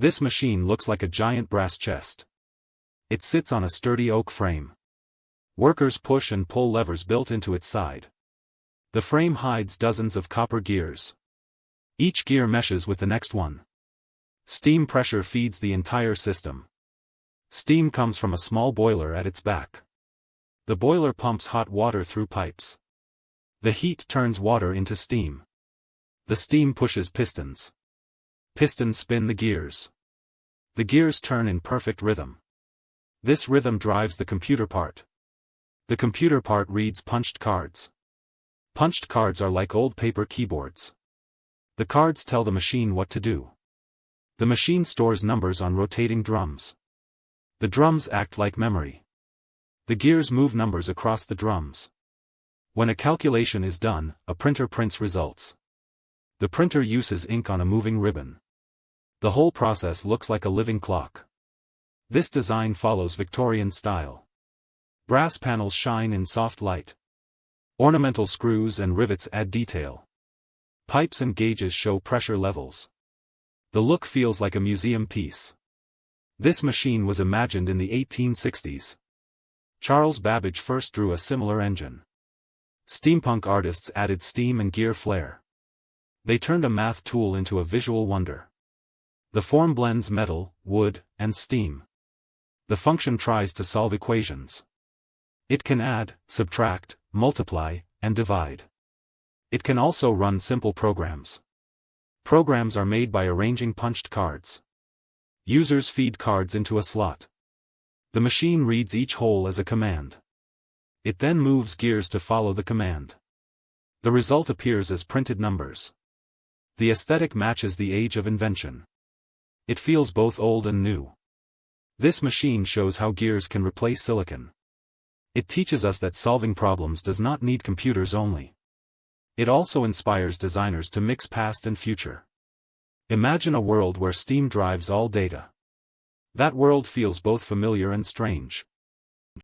This machine looks like a giant brass chest. It sits on a sturdy oak frame. Workers push and pull levers built into its side. The frame hides dozens of copper gears. Each gear meshes with the next one. Steam pressure feeds the entire system. Steam comes from a small boiler at its back. The boiler pumps hot water through pipes. The heat turns water into steam. The steam pushes pistons. Pistons spin the gears. The gears turn in perfect rhythm. This rhythm drives the computer part. The computer part reads punched cards. Punched cards are like old paper keyboards. The cards tell the machine what to do. The machine stores numbers on rotating drums. The drums act like memory. The gears move numbers across the drums. When a calculation is done, a printer prints results. The printer uses ink on a moving ribbon. The whole process looks like a living clock. This design follows Victorian style. Brass panels shine in soft light. Ornamental screws and rivets add detail. Pipes and gauges show pressure levels. The look feels like a museum piece. This machine was imagined in the 1860s. Charles Babbage first drew a similar engine. Steampunk artists added steam and gear flair. They turned a math tool into a visual wonder. The form blends metal, wood, and steam. The function tries to solve equations. It can add, subtract, multiply, and divide. It can also run simple programs. Programs are made by arranging punched cards. Users feed cards into a slot. The machine reads each hole as a command. It then moves gears to follow the command. The result appears as printed numbers. The aesthetic matches the age of invention. It feels both old and new. This machine shows how gears can replace silicon. It teaches us that solving problems does not need computers only. It also inspires designers to mix past and future. Imagine a world where steam drives all data. That world feels both familiar and strange.